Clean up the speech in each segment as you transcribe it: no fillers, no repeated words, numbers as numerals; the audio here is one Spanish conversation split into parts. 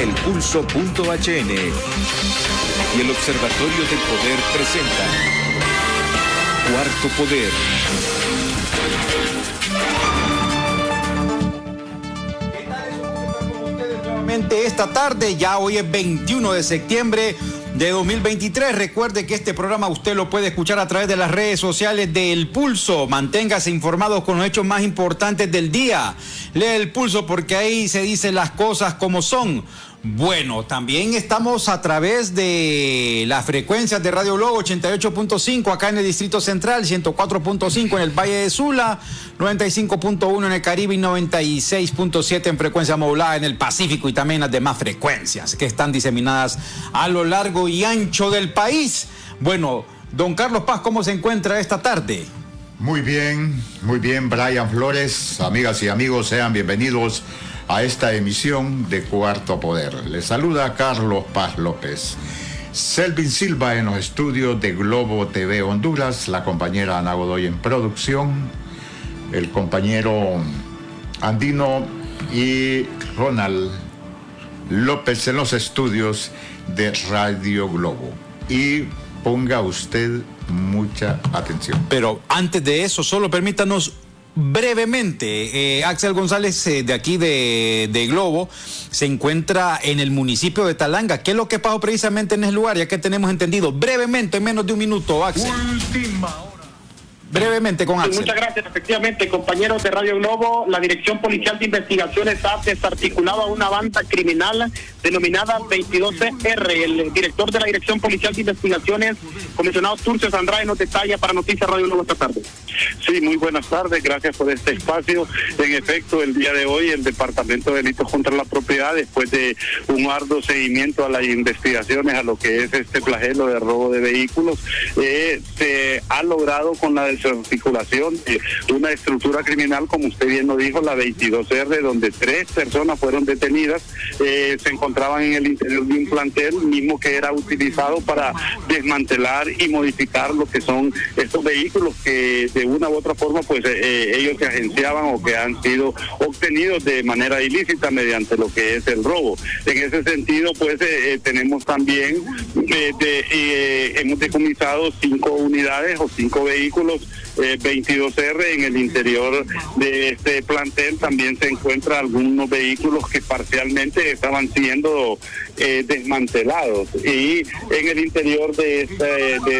elpulso.hn y el Observatorio del Poder presenta Cuarto Poder. ¿Qué tal? Es un gusto estar con ustedes nuevamente esta tarde. Ya hoy es 21 de septiembre de 2023. Recuerde que este programa usted lo puede escuchar a través de las redes sociales de El Pulso. Manténgase informados con los hechos más importantes del día. Lee El Pulso porque ahí se dicen las cosas como son. Bueno, también estamos a través de las frecuencias de Radio Globo 88.5 acá en el Distrito Central, 104.5 en el Valle de Sula, 95.1 en el Caribe y 96.7 en frecuencia modulada en el Pacífico y también las demás frecuencias que están diseminadas a lo largo y ancho del país. Bueno, don Carlos Paz, ¿cómo se encuentra esta tarde? Muy bien, Brian Flores, amigas y amigos, sean bienvenidos a esta emisión de Cuarto Poder. Les saluda Carlos Paz López. Selvin Silva en los estudios de Globo TV Honduras, la compañera Ana Godoy en producción, el compañero Andino y Ronald López en los estudios de Radio Globo. Y ponga usted mucha atención. Pero antes de eso, solo permítanos brevemente, Axel González de aquí de Globo se encuentra en el municipio de Talanga. ¿Qué es lo que pasó precisamente en ese lugar? Ya que tenemos entendido brevemente, en menos de un minuto, Axel. Última hora. Brevemente con Axel. Muchas gracias. Efectivamente, compañeros de Radio Globo, la Dirección Policial de Investigaciones ha desarticulado a una banda criminal denominada 22R. El director de la Dirección Policial de Investigaciones, comisionado Turcio Andrade, nos detalla para Noticias Radio Globo esta tarde. Sí, muy buenas tardes, gracias por este espacio. En efecto, el día de hoy el Departamento de Delitos contra la Propiedad, después de un arduo seguimiento a las investigaciones a lo que es este flagelo de robo de vehículos, se ha logrado con la desarticulación de una estructura criminal, como usted bien lo dijo, la 22R, donde 3 personas fueron detenidas, se encontraban en el interior de un plantel mismo que era utilizado para desmantelar y modificar lo que son estos vehículos que de una u otra forma pues ellos se agenciaban o que han sido obtenidos de manera ilícita mediante lo que es el robo. En ese sentido pues tenemos también hemos decomisado 5 unidades o 5 vehículos 22R. En el interior de este plantel también se encuentran algunos vehículos que parcialmente estaban siendo desmantelados, y en el interior de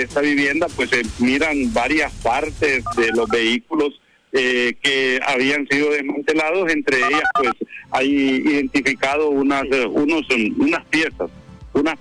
esta vivienda pues se miran varias partes de los vehículos que habían sido desmantelados. Entre ellas pues hay identificado unas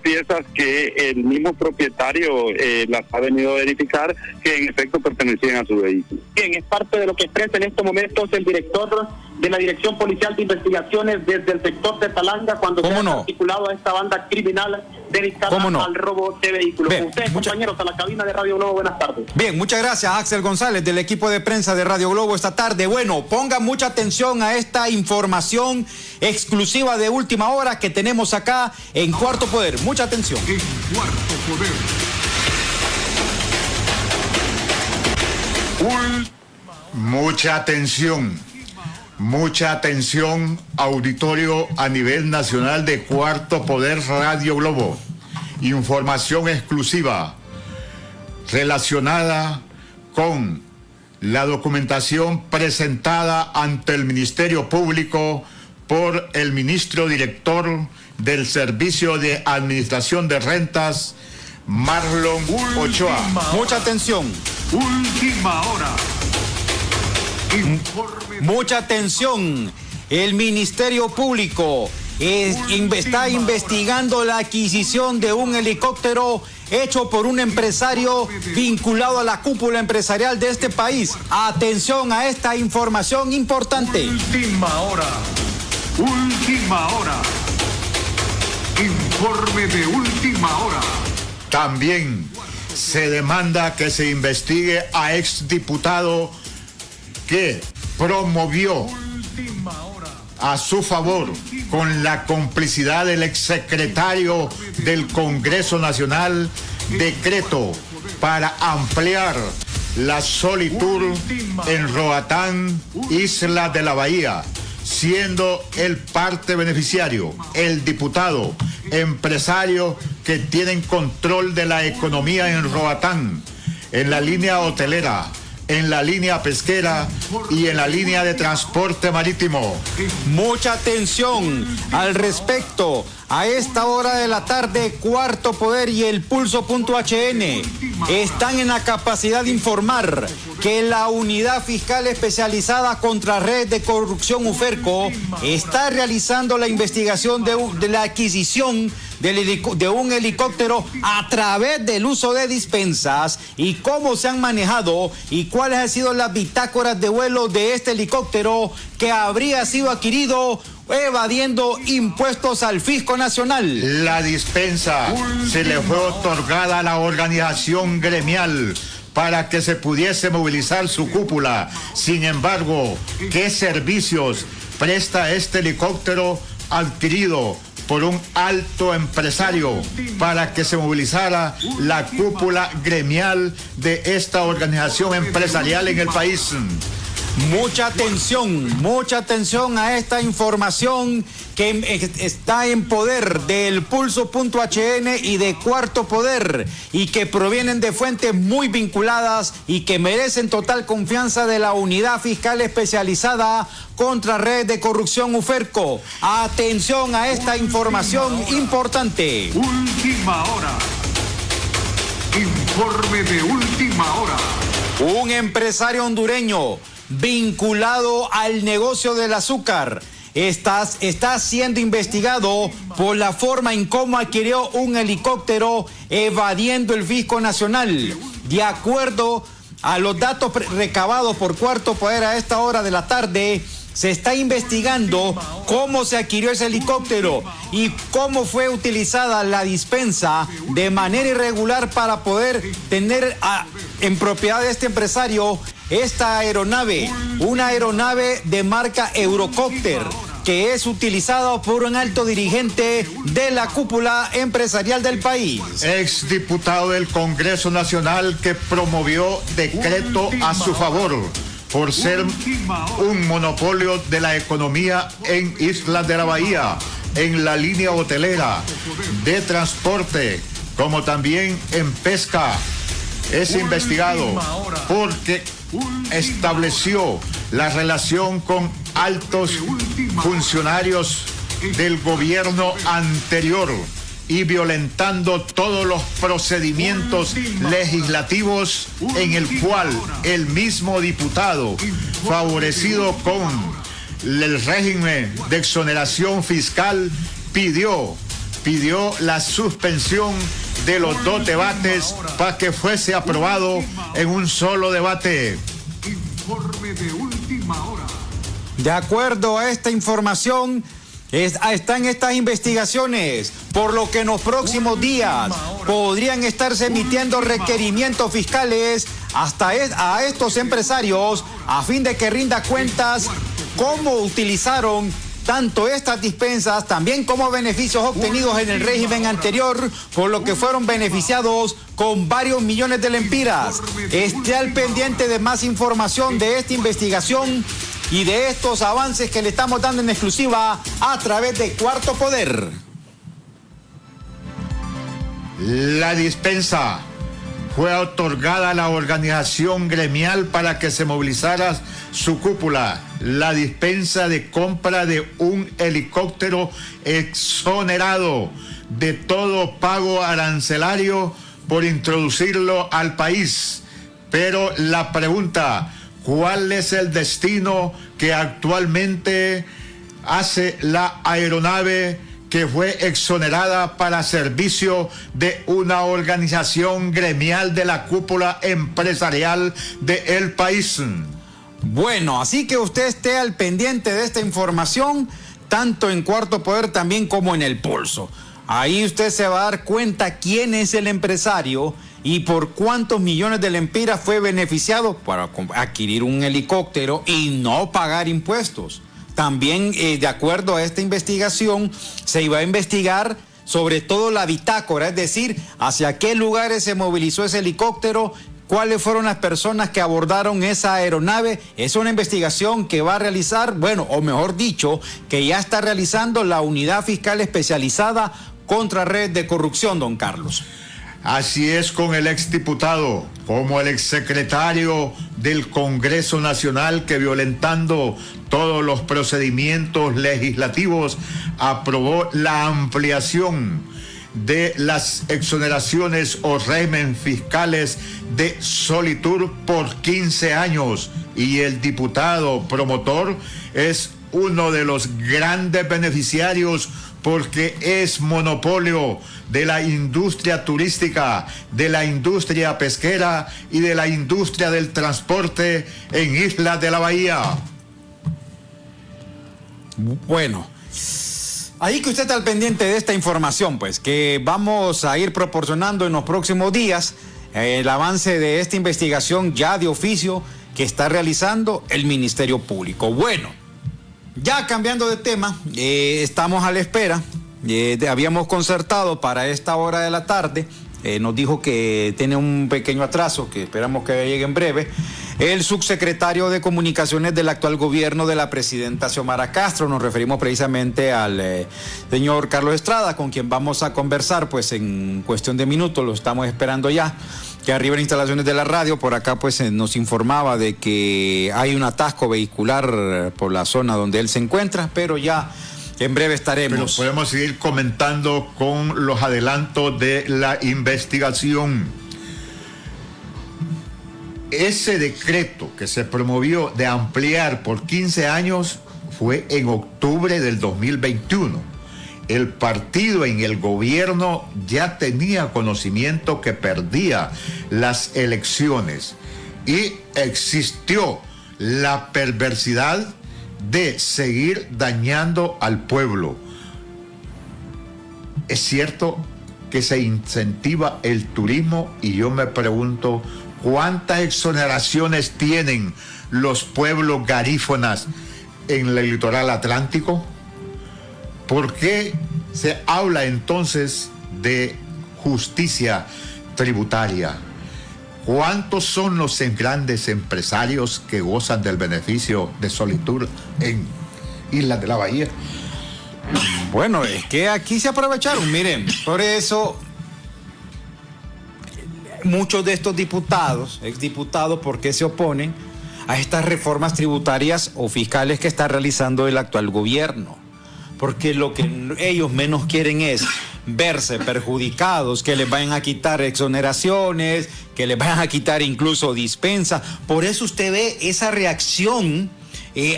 piezas que el mismo propietario las ha venido a verificar que en efecto pertenecían a su vehículo. Bien, es parte de lo que expresa en estos momentos el director de la Dirección Policial de Investigaciones desde el sector de Talanga cuando se ha articulado a esta banda criminal dedicada al robo de vehículos. Bien, ustedes, compañeros, a la cabina de Radio Globo, buenas tardes. Bien, muchas gracias, Axel González, del equipo de prensa de Radio Globo esta tarde. Bueno, pongan mucha atención a esta información exclusiva de última hora que tenemos acá en Cuarto Poder. Mucha atención. En Cuarto Poder. Mucha atención, auditorio a nivel nacional de Cuarto Poder Radio Globo. Información exclusiva relacionada con la documentación presentada ante el Ministerio Público por el ministro director del Servicio de Administración de Rentas, Marlon Ochoa. Mucha atención. Última hora. Mucha atención. El Ministerio Público está investigando la adquisición de un helicóptero hecho por un empresario vinculado a la cúpula empresarial de este país. Atención a esta información importante. Última hora. Informe de última hora. También se demanda que se investigue a exdiputado que promovió a su favor, con la complicidad del exsecretario del Congreso Nacional, decreto para ampliar la Solitur en Roatán, Isla de la Bahía, siendo el parte beneficiario, el diputado, empresario que tienen control de la economía en Roatán, en la línea hotelera, en la línea pesquera y en la línea de transporte marítimo. Mucha atención al respecto. A esta hora de la tarde, Cuarto Poder y el Pulso.hn están en la capacidad de informar que la Unidad Fiscal Especializada contra Redes de Corrupción UFERCO está realizando la investigación de la adquisición de un helicóptero a través del uso de dispensas y cómo se han manejado y cuáles han sido las bitácoras de vuelo de este helicóptero que habría sido adquirido evadiendo impuestos al fisco nacional. La dispensa se le fue otorgada a la organización gremial para que se pudiese movilizar su cúpula. Sin embargo, ¿qué servicios presta este helicóptero adquirido por un alto empresario para que se movilizara la cúpula gremial de esta organización empresarial en el país? Mucha atención a esta información que está en poder del Pulso.hn y de Cuarto Poder y que provienen de fuentes muy vinculadas y que merecen total confianza de la Unidad Fiscal Especializada contra Redes de Corrupción UFERCO. Atención a esta información importante. Última hora. Informe de última hora. Un empresario hondureño vinculado al negocio del azúcar está siendo investigado por la forma en cómo adquirió un helicóptero evadiendo el fisco nacional. De acuerdo a los datos recabados por Cuarto Poder a esta hora de la tarde, se está investigando cómo se adquirió ese helicóptero y cómo fue utilizada la dispensa de manera irregular para poder tener en propiedad de este empresario esta aeronave, una aeronave de marca Eurocopter, que es utilizada por un alto dirigente de la cúpula empresarial del país. Exdiputado del Congreso Nacional que promovió decreto a su favor por ser un monopolio de la economía en Islas de la Bahía, en la línea hotelera, de transporte, como también en pesca. Es investigado porque estableció la relación con altos funcionarios del gobierno anterior y violentando todos los procedimientos legislativos en el cual el mismo diputado, favorecido con el régimen de exoneración fiscal, pidió la suspensión de los dos debates para que fuese aprobado en un solo debate. Informe de última hora. De acuerdo a esta información, están estas investigaciones, por lo que en los próximos días podrían estarse emitiendo requerimientos fiscales a estos empresarios a fin de que rinda cuentas cómo utilizaron tanto estas dispensas, también como beneficios obtenidos en el régimen anterior, por lo que fueron beneficiados con varios millones de lempiras. Esté al pendiente de más información de esta investigación y de estos avances que le estamos dando en exclusiva a través de Cuarto Poder. La dispensa fue otorgada a la organización gremial para que se movilizara su cúpula. La dispensa de compra de un helicóptero exonerado de todo pago arancelario por introducirlo al país. Pero la pregunta, ¿cuál es el destino que actualmente hace la aeronave que fue exonerada para servicio de una organización gremial de la cúpula empresarial del país? Bueno, así que usted esté al pendiente de esta información, tanto en Cuarto Poder también como en el Pulso. Ahí usted se va a dar cuenta quién es el empresario y por cuántos millones de lempiras fue beneficiado para adquirir un helicóptero y no pagar impuestos. También, de acuerdo a esta investigación, se iba a investigar sobre todo la bitácora, es decir, hacia qué lugares se movilizó ese helicóptero, cuáles fueron las personas que abordaron esa aeronave. Es una investigación que va a realizar, bueno, o mejor dicho, que ya está realizando la Unidad Fiscal Especializada contra Redes de Corrupción, don Carlos. Así es con el exdiputado, como el exsecretario del Congreso Nacional que, violentando todos los procedimientos legislativos, aprobó la ampliación de las exoneraciones o régimen fiscales de Solitur por 15 años. Y el diputado promotor es uno de los grandes beneficiarios porque es monopolio de la industria turística, de la industria pesquera y de la industria del transporte en Islas de la Bahía. Bueno, ahí que usted está al pendiente de esta información, pues, que vamos a ir proporcionando en los próximos días el avance de esta investigación ya de oficio que está realizando el Ministerio Público. Bueno, ya cambiando de tema, estamos a la espera. Habíamos concertado para esta hora de la tarde, nos dijo que tiene un pequeño atraso, que esperamos que llegue en breve, el subsecretario de Comunicaciones del actual gobierno de la presidenta Xiomara Castro. Nos referimos precisamente al señor Carlos Estrada, con quien vamos a conversar pues en cuestión de minutos. Lo estamos esperando ya, que arriba en instalaciones de la radio. Por acá pues nos informaba de que hay un atasco vehicular por la zona donde él se encuentra, pero ya en breve estaremos. Pero podemos seguir comentando con los adelantos de la investigación. Ese decreto que se promovió de ampliar por 15 años fue en octubre del 2021. El partido en el gobierno ya tenía conocimiento que perdía las elecciones y existió la perversidad de seguir dañando al pueblo. Es cierto que se incentiva el turismo y yo me pregunto cuántas exoneraciones tienen los pueblos garífonas en el litoral atlántico. ¿Por qué se habla entonces de justicia tributaria? ¿Cuántos son los grandes empresarios que gozan del beneficio de Solitur en Islas de la Bahía? Bueno, es que aquí se aprovecharon, miren, por eso muchos de estos diputados, exdiputados, ¿por qué se oponen a estas reformas tributarias o fiscales que está realizando el actual gobierno? Porque lo que ellos menos quieren es verse perjudicados, que les vayan a quitar exoneraciones, que les vayan a quitar incluso dispensa. Por eso usted ve esa reacción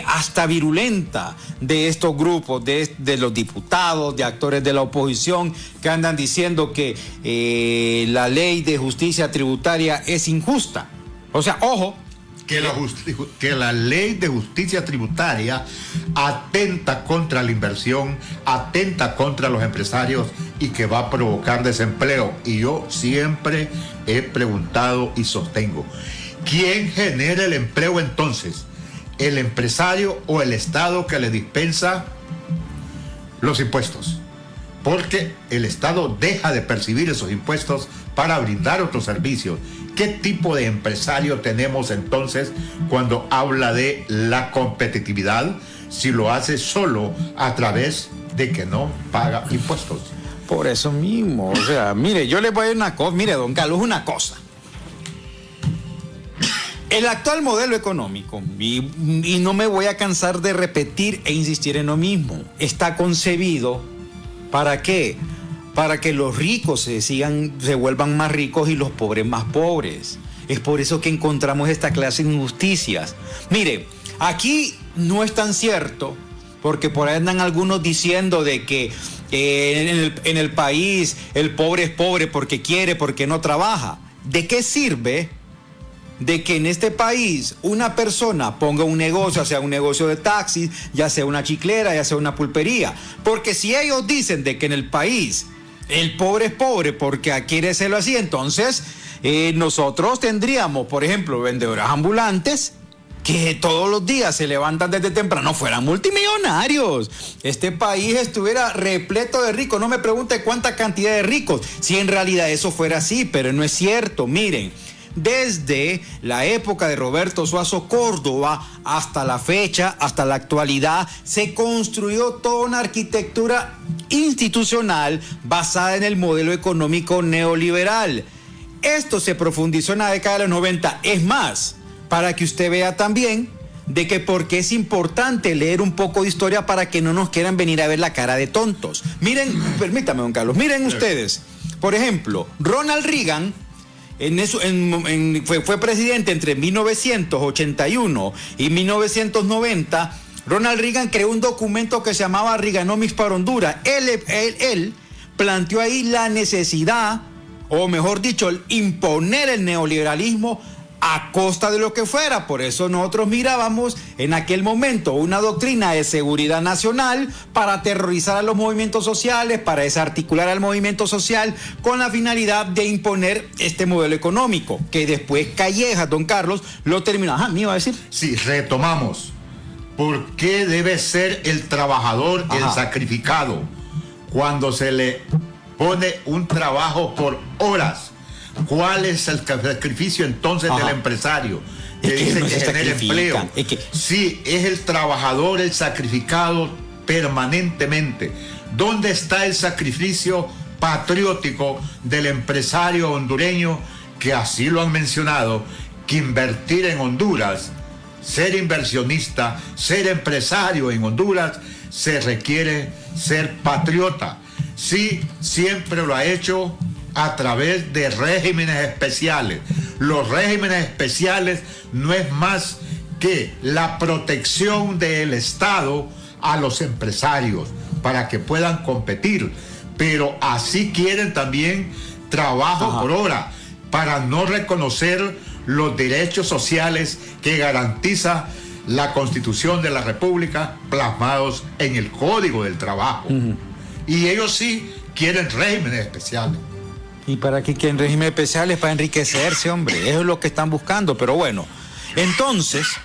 hasta virulenta de estos grupos, de los diputados, de actores de la oposición, que andan diciendo que la ley de justicia tributaria es injusta. O sea, ojo, que la ley de justicia tributaria atenta contra la inversión, atenta contra los empresarios y que va a provocar desempleo. Y yo siempre he preguntado y sostengo, ¿quién genera el empleo entonces? ¿El empresario o el Estado que le dispensa los impuestos? Porque el Estado deja de percibir esos impuestos para brindar otros servicios. ¿Qué tipo de empresario tenemos entonces cuando habla de la competitividad si lo hace solo a través de que no paga impuestos? Por eso mismo, o sea, mire, yo le voy a decir una cosa, mire, don Carlos, una cosa. El actual modelo económico, y no me voy a cansar de repetir e insistir en lo mismo, está concebido ¿para qué? Para que los ricos se vuelvan más ricos y los pobres más pobres. Es por eso que encontramos esta clase de injusticias. Mire, aquí no es tan cierto, porque por ahí andan algunos diciendo de que en el país el pobre es pobre porque quiere, porque no trabaja. ¿De qué sirve de que en este país una persona ponga un negocio, ya sea un negocio de taxis, ya sea una chiclera, ya sea una pulpería? Porque si ellos dicen de que en el país el pobre es pobre porque quiere serlo así, entonces nosotros tendríamos, por ejemplo, vendedores ambulantes que todos los días se levantan desde temprano, fueran multimillonarios. Este país estuviera repleto de ricos. No me pregunte cuánta cantidad de ricos, si en realidad eso fuera así, pero no es cierto. Miren, desde la época de Roberto Suazo Córdoba hasta la fecha, hasta la actualidad, se construyó toda una arquitectura institucional basada en el modelo económico neoliberal. Esto se profundizó en la década de los 90. Es más, para que usted vea también de que porque es importante leer un poco de historia para que no nos quieran venir a ver la cara de tontos. Miren, permítame, don Carlos, miren ustedes, por ejemplo, Ronald Reagan fue presidente entre 1981 y 1990. Ronald Reagan creó un documento que se llamaba Reaganomics para Honduras. Él planteó ahí la necesidad, o mejor dicho, imponer el neoliberalismo a costa de lo que fuera. Por eso nosotros mirábamos en aquel momento una doctrina de seguridad nacional para aterrorizar a los movimientos sociales, para desarticular al movimiento social con la finalidad de imponer este modelo económico, que después Callejas, don Carlos, lo terminó. Ajá, ¿me iba a decir? Sí, retomamos. ¿Por qué debe ser el trabajador el sacrificado cuando se le pone un trabajo por horas? ¿Cuál es el sacrificio entonces del empresario? Que dice que genera empleo. Sí, es el trabajador el sacrificado permanentemente. ¿Dónde está el sacrificio patriótico del empresario hondureño, que así lo han mencionado, que invertir en Honduras, ser inversionista, ser empresario en Honduras, se requiere ser patriota? Sí, siempre lo ha hecho a través de regímenes especiales. Los regímenes especiales no es más que la protección del Estado a los empresarios para que puedan competir, pero así quieren también trabajo por hora, para no reconocer los derechos sociales que garantiza la Constitución de la República, plasmados en el Código del Trabajo. Y ellos sí quieren regímenes especiales. ¿Y para qué quieren regímenes especiales? Para enriquecerse, hombre. Eso es lo que están buscando. Pero bueno, entonces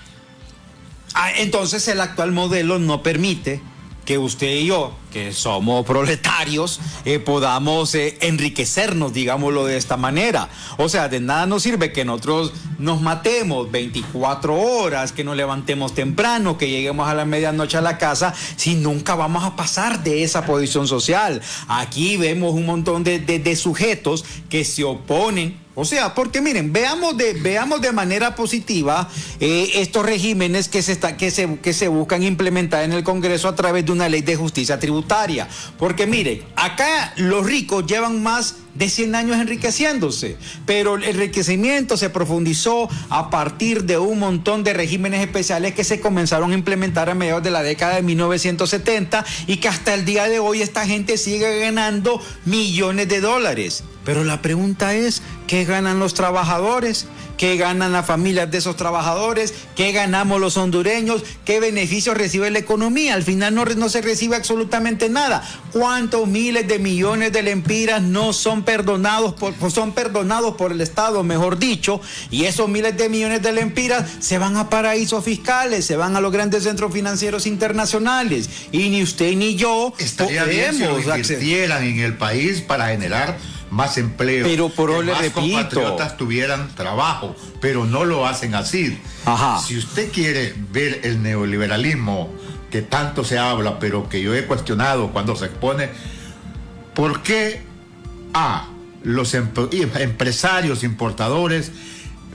el actual modelo no permite que usted y yo, que somos proletarios, podamos enriquecernos, digámoslo de esta manera. O sea, de nada nos sirve que nosotros nos matemos 24 horas, que nos levantemos temprano, que lleguemos a la medianoche a la casa, si nunca vamos a pasar de esa posición social. Aquí vemos un montón de sujetos que se oponen. O sea, porque miren, veamos de manera positiva estos regímenes que se buscan implementar en el Congreso a través de una ley de justicia tributaria. Porque miren, acá los ricos llevan más de 100 años enriqueciéndose, pero el enriquecimiento se profundizó a partir de un montón de regímenes especiales que se comenzaron a implementar a mediados de la década de 1970 y que hasta el día de hoy esta gente sigue ganando millones de dólares. Pero la pregunta es, ¿qué ganan los trabajadores? ¿Qué ganan las familias de esos trabajadores? ¿Qué ganamos los hondureños? ¿Qué beneficios recibe la economía? Al final no se recibe absolutamente nada. ¿Cuántos miles de millones de lempiras no son perdonados por el Estado, mejor dicho? Y esos miles de millones de lempiras se van a paraísos fiscales, se van a los grandes centros financieros internacionales. Y ni usted ni yo estaría bien si lo invirtieran en el país para generar más empleo, pero por hoy le más repito, compatriotas tuvieran trabajo, pero no lo hacen así. Si usted quiere ver el neoliberalismo que tanto se habla, pero que yo he cuestionado cuando se expone, ¿por qué los empresarios importadores,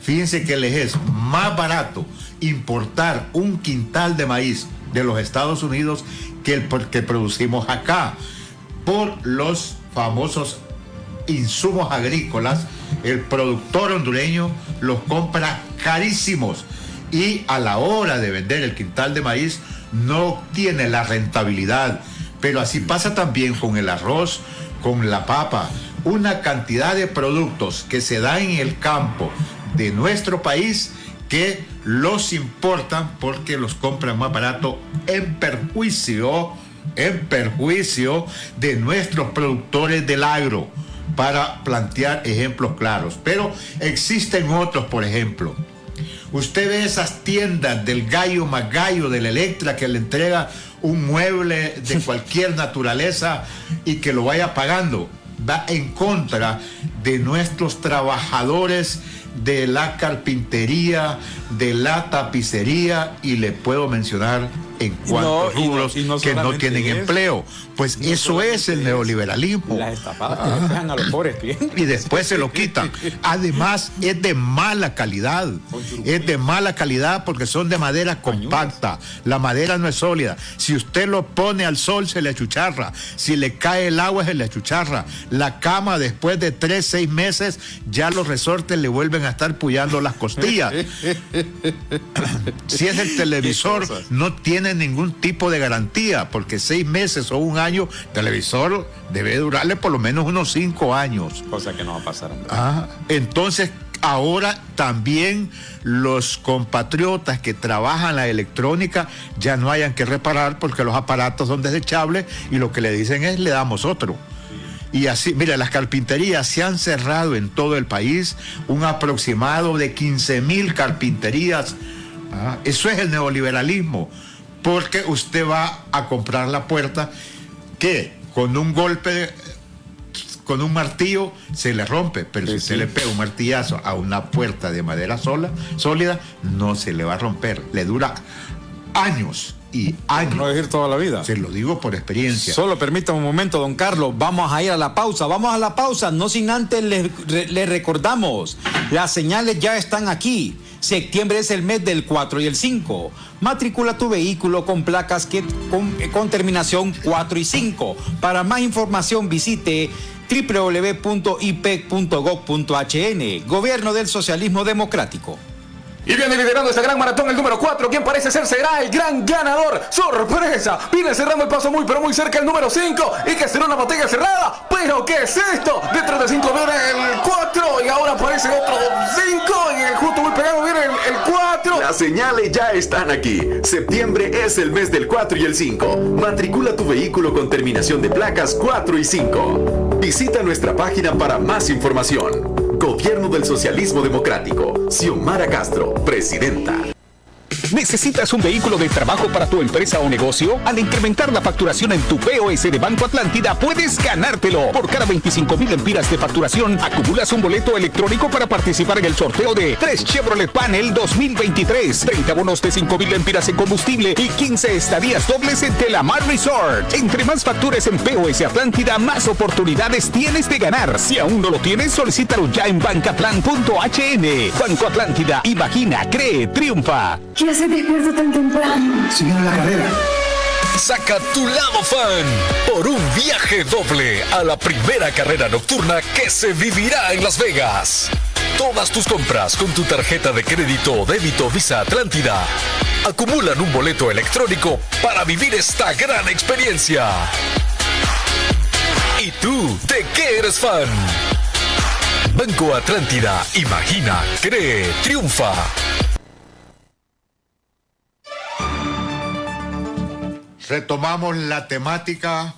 fíjense que les es más barato importar un quintal de maíz de los Estados Unidos que el que producimos acá? Por los famosos insumos agrícolas, el productor hondureño los compra carísimos y a la hora de vender el quintal de maíz no obtiene la rentabilidad. Pero así pasa también con el arroz, con la papa, una cantidad de productos que se dan en el campo de nuestro país que los importan porque los compran más barato, en perjuicio de nuestros productores del agro, para plantear ejemplos claros. Pero existen otros, por ejemplo, usted ve esas tiendas del gallo más gallo de la Electra que le entrega un mueble de cualquier naturaleza y que lo vaya pagando va en contra de nuestros trabajadores de la carpintería, de la tapicería, y le puedo mencionar en cuantos rubros que no tienen empleo. Pues eso es el neoliberalismo. Las estafadas que le dejan a los pobres clientes. Y después se lo quitan. Además, es de mala calidad. Es de mala calidad porque son de madera compacta. La madera no es sólida. Si usted lo pone al sol, se le achucharra. Si le cae el agua, se le achucharra. La cama, después de 3-6 meses, ya los resortes le vuelven a estar puyando las costillas. Si es el televisor, no tiene ningún tipo de garantía, porque 6 meses o un año, televisor debe durarle por lo menos unos 5 años. Cosa que no va a pasar. Entonces, ahora también los compatriotas que trabajan la electrónica ya no hayan que reparar porque los aparatos son desechables y lo que le dicen es: le damos otro. Y así, mira, las carpinterías se han cerrado en todo el país, un aproximado de 15,000 carpinterías. Eso es el neoliberalismo, porque usted va a comprar la puerta que con un golpe, con un martillo se le rompe, pero si usted le pega un martillazo a una puerta de madera sólida, no se le va a romper, le dura años y años. No es ir toda la vida. Se lo digo por experiencia. Solo permítame un momento, don Carlos. Vamos a ir a la pausa. Vamos a la pausa. No sin antes le recordamos. Las señales ya están aquí. Septiembre es el mes del 4 y el 5. Matricula tu vehículo con placas con terminación 4 y 5. Para más información visite www.ipec.gov.hn. Gobierno del Socialismo Democrático. Y viene liderando esta gran maratón el número 4, quien parece ser será el gran ganador. ¡Sorpresa! Viene cerrando el paso muy pero muy cerca el número 5, y que será una botella cerrada. ¿Pero qué es esto? Detrás de 5 viene el 4 y ahora aparece otro 5 y justo muy pegado viene el 4. Las señales ya están aquí. Septiembre es el mes del 4 y el 5. Matricula tu vehículo con terminación de placas 4 y 5. Visita nuestra página para más información. Gobierno del Socialismo Democrático. Xiomara Castro, presidenta. ¿Necesitas un vehículo de trabajo para tu empresa o negocio? Al incrementar la facturación en tu POS de Banco Atlántida, puedes ganártelo. Por cada 25,000 lempiras de facturación, acumulas un boleto electrónico para participar en el sorteo de 3 Chevrolet Panel 2023, 30 bonos de 5,000 lempiras en combustible y 15 estadías dobles en Telamar Resort. Entre más factures en POS Atlántida, más oportunidades tienes de ganar. Si aún no lo tienes, solicítalo ya en bancatlan.hn. Banco Atlántida, imagina, cree, triunfa. ¿Qué hace despierto tan temprano? Siguiendo la carrera. Saca tu lado fan por un viaje doble a la primera carrera nocturna que se vivirá en Las Vegas. Todas tus compras con tu tarjeta de crédito o débito Visa Atlántida acumulan un boleto electrónico para vivir esta gran experiencia. ¿Y tú, de qué eres fan? Banco Atlántida, imagina, cree, triunfa. Retomamos la temática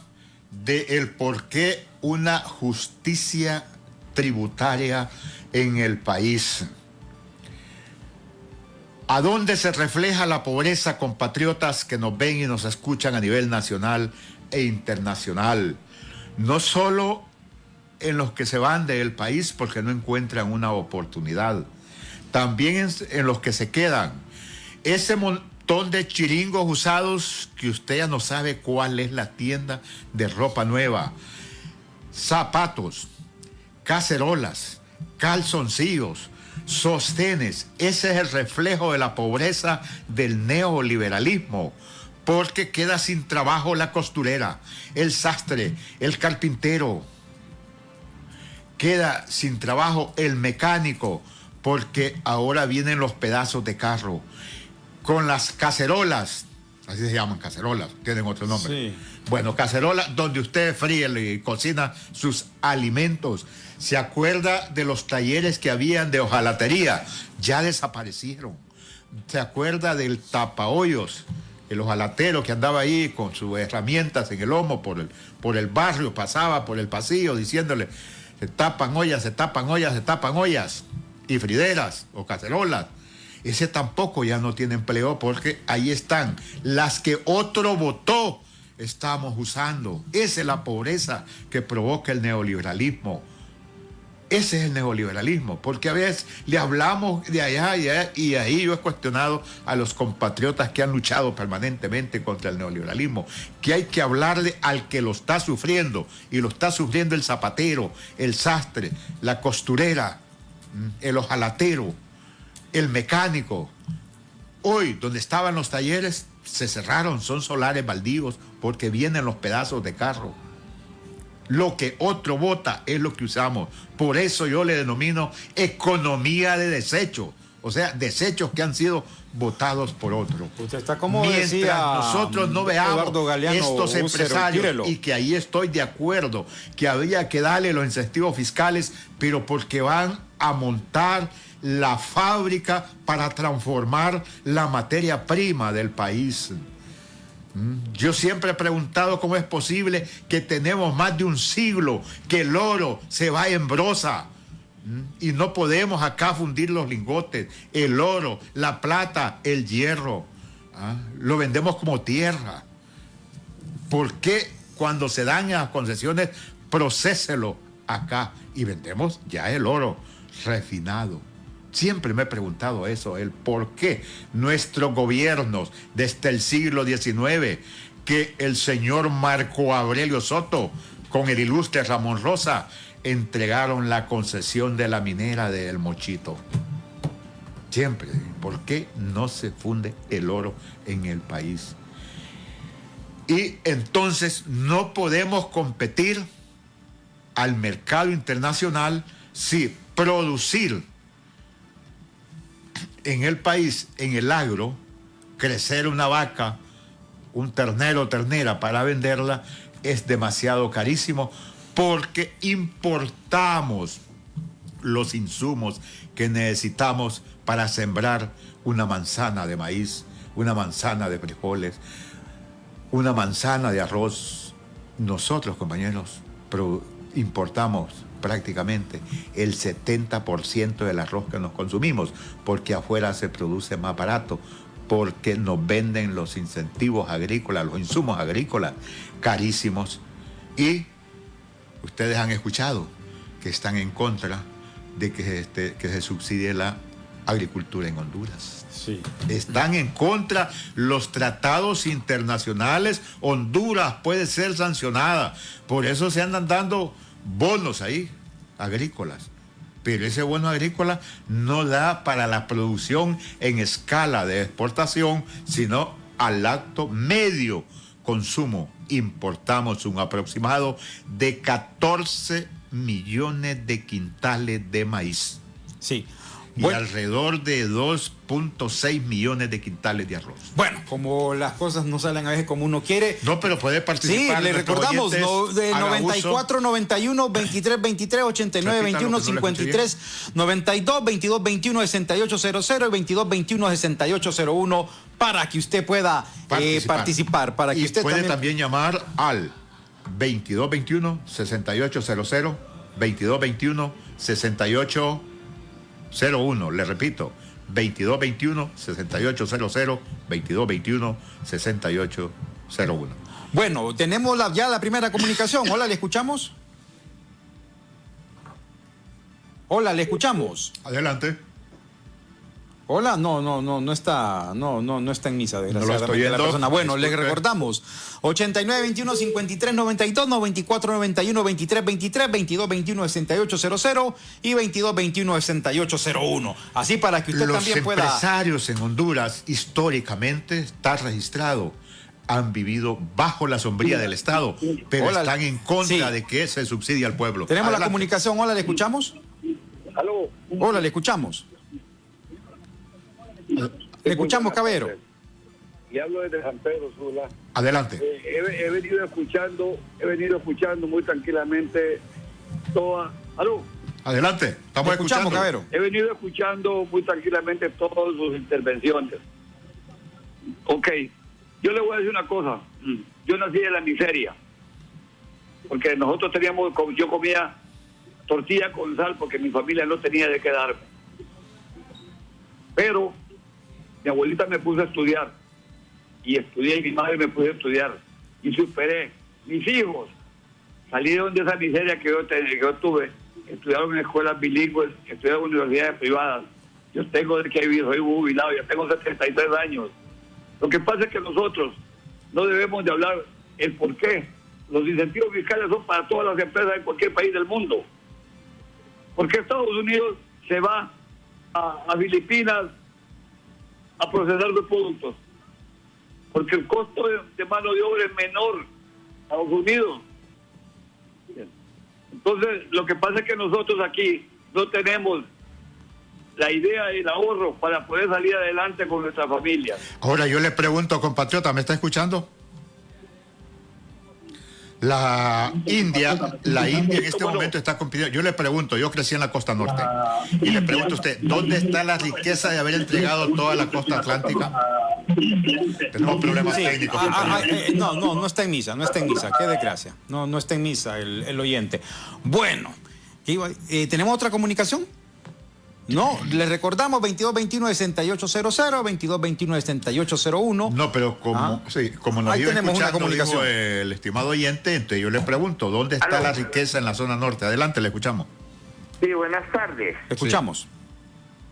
de el por qué una justicia tributaria en el país. ¿A dónde se refleja la pobreza, compatriotas que nos ven y nos escuchan a nivel nacional e internacional? No solo en los que se van del país porque no encuentran una oportunidad, también en los que se quedan. Ese montón de chiringos usados que usted ya no sabe cuál es la tienda de ropa nueva, zapatos, cacerolas, calzoncillos, sostenes. Ese es el reflejo de la pobreza del neoliberalismo, porque queda sin trabajo la costurera, el sastre, el carpintero, queda sin trabajo el mecánico, porque ahora vienen los pedazos de carro. Con las cacerolas, así se llaman, cacerolas, tienen otro nombre. Sí. Bueno, cacerolas donde usted fríe y cocina sus alimentos. ¿Se acuerda de los talleres que habían de hojalatería? Ya desaparecieron. ¿Se acuerda del tapahoyos? El hojalatero que andaba ahí con sus herramientas en el lomo por el barrio, pasaba por el pasillo diciéndole: se tapan ollas, se tapan ollas, se tapan ollas. Y frideras o cacerolas. Ese tampoco ya no tiene empleo porque ahí están las que otro votó estamos usando. Esa es la pobreza que provoca el neoliberalismo. Ese es el neoliberalismo, porque a veces le hablamos de allá y ahí yo he cuestionado a los compatriotas que han luchado permanentemente contra el neoliberalismo, que hay que hablarle al que lo está sufriendo, y lo está sufriendo el zapatero, el sastre, la costurera, el ojalatero, el mecánico. Hoy, donde estaban los talleres, se cerraron, son solares baldíos, porque vienen los pedazos de carro. Lo que otro bota es lo que usamos. Por eso yo le denomino economía de desechos. O sea, desechos que han sido botados por otro. Usted está como mientras decía nosotros no veamos estos empresarios, y que ahí estoy de acuerdo, que habría que darle los incentivos fiscales, pero porque van a montar la fábrica para transformar la materia prima del país. Yo siempre he preguntado cómo es posible que tenemos más de un siglo que el oro se va en brosa y no podemos acá fundir los lingotes, el oro, la plata, el hierro. Lo vendemos como tierra. ¿Por qué cuando se dan las concesiones procéselo acá y vendemos ya el oro refinado? Siempre me he preguntado eso, el por qué nuestros gobiernos desde el siglo XIX, que el señor Marco Aurelio Soto con el ilustre Ramón Rosa entregaron la concesión de la minera de El Mochito. Siempre, ¿por qué no se funde el oro en el país? Y entonces no podemos competir al mercado internacional si producir en el país, en el agro, crecer una vaca, un ternero o ternera para venderla es demasiado carísimo, porque importamos los insumos que necesitamos para sembrar una manzana de maíz, una manzana de frijoles, una manzana de arroz. Nosotros, compañeros, importamos prácticamente el 70% del arroz que nos consumimos, porque afuera se produce más barato, porque nos venden los incentivos agrícolas, los insumos agrícolas carísimos. Y ustedes han escuchado que están en contra de que se subsidie la agricultura en Honduras. Sí. Están en contra los tratados internacionales. Honduras puede ser sancionada. Por eso se andan dando bonos ahí, agrícolas. Pero ese bono agrícola no da para la producción en escala de exportación, sino al alto medio consumo. Importamos un aproximado de 14 millones de quintales de maíz. Sí. Y alrededor de 2.6 millones de quintales de arroz. Bueno, como las cosas no salen a veces como uno quiere. No, pero puede participar. Sí, le recordamos, de 94 91 23 23 89 21 53 92 22 21 68 00 y 22 21 68 01 para que usted pueda participar. Para que y usted puede también llamar al 22 21 68 00, 22 21 68 01, le repito, 2221-6800, 2221-6801. Bueno, tenemos ya la primera comunicación. Hola, ¿le escuchamos? Hola, ¿le escuchamos? Adelante. Hola, no está en misa, desgraciadamente, la persona. Bueno, le recordamos, 8921-5392, 9491-2323, 2221-6800 y 2221-6801. Así para que usted también pueda... Los empresarios en Honduras, históricamente, está registrado, han vivido bajo la sombría del Estado, pero están en contra de que se subsidie al pueblo. Tenemos la comunicación. Hola, ¿le escuchamos? ¿Aló? Hola, ¿le escuchamos? Le escuchamos, caballero. Le hablo desde San Pedro Sula. Adelante. He venido escuchando muy tranquilamente toda. ¿Aló? Adelante, estamos escuchando, caballero. He venido escuchando muy tranquilamente todas sus intervenciones. Ok, yo le voy a decir una cosa. Yo nací en la miseria, porque nosotros yo comía tortilla con sal porque mi familia no tenía de qué darme. Pero mi abuelita me puso a estudiar y mi madre me puso a estudiar y superé. Mis hijos salieron de esa miseria que yo tuve, estudiaron en escuelas bilingües, estudiaron en universidades privadas. Yo tengo de que vivir, soy jubilado, ya tengo 73 años. Lo que pasa es que nosotros no debemos de hablar el por qué. Los incentivos fiscales son para todas las empresas en cualquier país del mundo. ¿Por qué Estados Unidos se va a Filipinas a procesar los productos? Porque el costo de mano de obra es menor a Estados Unidos. Entonces, lo que pasa es que nosotros aquí no tenemos la idea del ahorro para poder salir adelante con nuestra familia. Ahora yo le pregunto, compatriota, ¿me está escuchando? La India en este momento está compitiendo. Yo le pregunto, yo crecí en la costa norte, y le pregunto a usted, ¿dónde está la riqueza de haber entregado toda la costa atlántica? Tenemos problemas técnicos. No está en misa, qué desgracia. No está en misa el oyente. Bueno, ¿tenemos otra comunicación? No, les recordamos 2221-6800, 2221-6801. No, pero como nos iba escuchando, dijo el estimado oyente, entonces yo le pregunto, ¿dónde está la riqueza en la zona norte? Adelante, le escuchamos. Sí, buenas tardes. Escuchamos. Sí.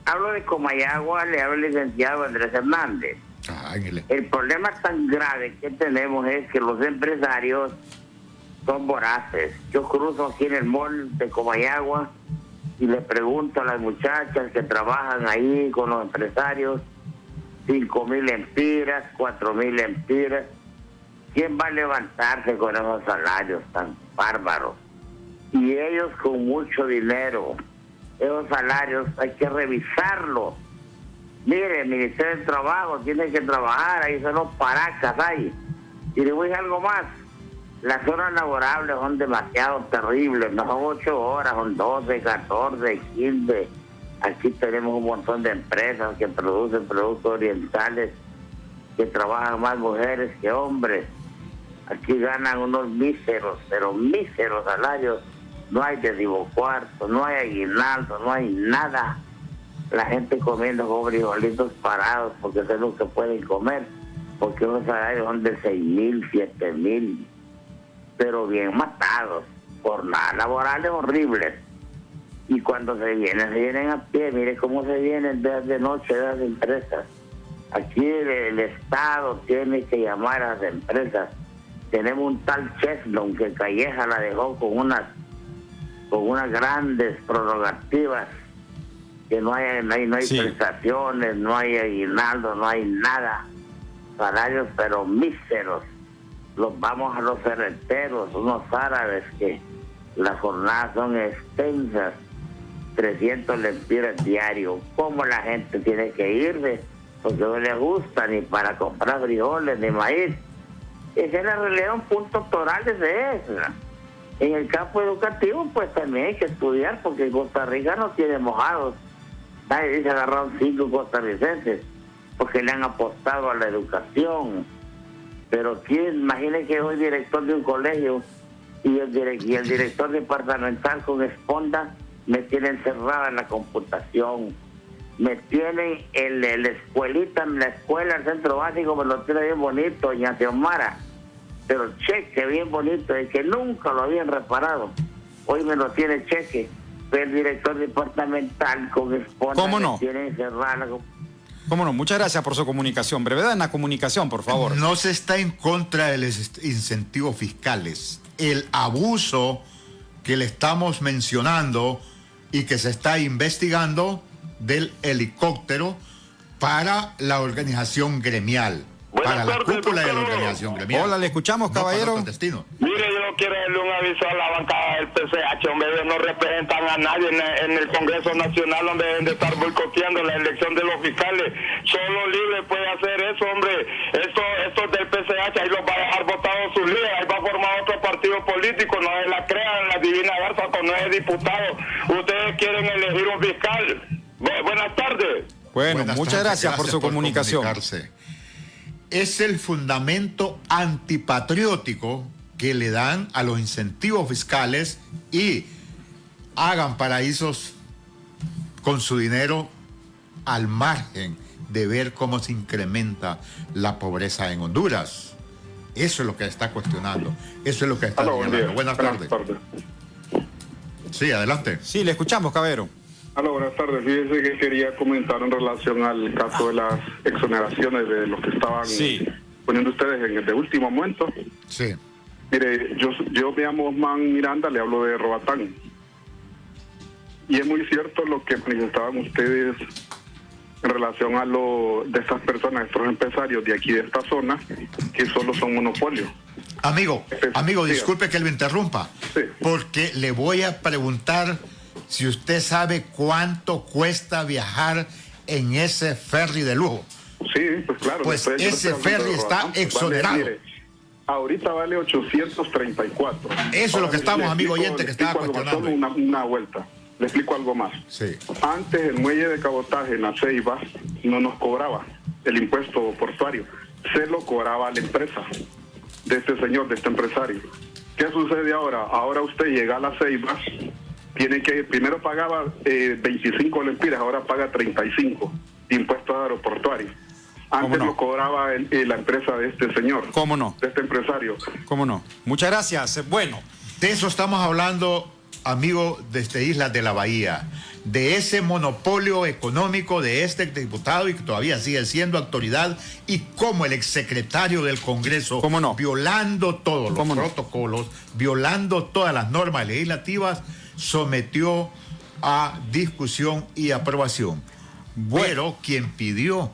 Hablo de Comayagua, le hablo al licenciado Andrés Hernández. El problema tan grave que tenemos es que los empresarios son voraces. Yo cruzo aquí en el mall de Comayagua y le pregunto a las muchachas que trabajan ahí con los empresarios, 5,000 empiras, 4,000 empiras. ¿Quién va a levantarse con esos salarios tan bárbaros? Y ellos con mucho dinero. Esos salarios hay que revisarlos. Mire, el Ministerio del Trabajo tiene que trabajar, ahí son los paracas ahí. Y le voy a decir algo más. Las horas laborables son demasiado terribles, no son 8 horas, son 12, 14, 15. Aquí tenemos un montón de empresas que producen productos orientales, que trabajan más mujeres que hombres. Aquí ganan unos míseros, pero míseros salarios. No hay decimocuarto, no hay aguinaldo, no hay nada. La gente comiendo con frijolitos parados porque eso es lo que pueden comer, porque los salarios son de 6,000, 7,000. Pero bien matados, jornadas laborales horribles. Y cuando se vienen a pie, mire cómo se vienen de noche de las empresas. Aquí el Estado tiene que llamar a las empresas. Tenemos un tal Cheslon que Calleja la dejó con unas grandes prerrogativas, que no hay prestaciones, no hay aguinaldo, no hay nada. Salarios pero míseros. Los vamos a los ferreteros, unos árabes que las jornadas son extensas, 300 lempiras diario. ¿Cómo la gente tiene que irse? Porque no le gusta ni para comprar frijoles ni maíz. Esa es la realidad, un punto total de esa. En el campo educativo, pues también hay que estudiar, porque Costa Rica no tiene mojados. Nadie dice agarraron 5 costarricenses, porque le han apostado a la educación. Pero quién, imagine que soy director de un colegio y el director departamental con esponda me tiene encerrada en la computación. Me tienen en la escuelita, en la escuela, el centro básico, me lo tiene bien bonito, doña Xiomara. Pero cheque bien bonito, es que nunca lo habían reparado. Hoy me lo tiene cheque. Pero el director departamental con esponda ¿Cómo no? me tiene encerrada en la computación. ¿Cómo no? Muchas gracias por su comunicación. Brevedad en la comunicación, por favor. No se está en contra de los incentivos fiscales. El abuso que le estamos mencionando y que se está investigando del helicóptero para la organización gremial. Para la cúpula de la organización gremial. Hola, le escuchamos, caballero. Mire, yo quiero darle un aviso a la bancada del PCH, hombre, ellos no representan a nadie en el Congreso Nacional, donde deben de estar boicoteando la elección de los fiscales. Solo Libre puede hacer eso, hombre. Estos del PCH, ahí los va a dejar votados sus líderes, ahí va a formar otro partido político, no se la crean, la Divina Garza con 9 diputados. Ustedes quieren elegir un fiscal. Buenas tardes. Bueno, muchas gracias por su comunicación. Es el fundamento antipatriótico que le dan a los incentivos fiscales y hagan paraísos con su dinero al margen de ver cómo se incrementa la pobreza en Honduras. Eso es lo que está cuestionando. Eso es lo que está señalando. Buenas tardes. Sí, adelante. Sí, le escuchamos, Cabero. Hola, buenas tardes. Fíjese que quería comentar en relación al caso de las exoneraciones de los que estaban poniendo ustedes en el de último momento. Sí. Mire, yo me llamo Osman Miranda, le hablo de Roatán. Y es muy cierto lo que manifestaban ustedes en relación a lo de estas personas, estos empresarios de aquí de esta zona, que solo son monopolios. Amigo, disculpe que lo interrumpa, porque le voy a preguntar si usted sabe cuánto cuesta viajar en ese ferry de lujo. Sí, pues claro. Pues ese ferry está exonerado. Vale, mire, ahorita vale 834. Eso es lo que estamos, amigo oyente, que estaba cuestionando. Una vuelta. Le explico algo más. Sí. Antes el muelle de cabotaje en La Ceiba no nos cobraba el impuesto portuario. Se lo cobraba la empresa de este señor, de este empresario. ¿Qué sucede ahora? Ahora usted llega a La Ceiba, tiene que, primero pagaba 25 lempiras, ahora paga 35 de impuestos aeroportuarios. Antes lo cobraba la empresa de este señor. ¿Cómo no? De este empresario. ¿Cómo no? Muchas gracias. Bueno. De eso estamos hablando, amigo, desde Islas de la Bahía, de ese monopolio económico de este diputado y que todavía sigue siendo autoridad, y como el exsecretario del Congreso, violando todos los protocolos, violando todas las normas legislativas, sometió a discusión y aprobación. Pero quien pidió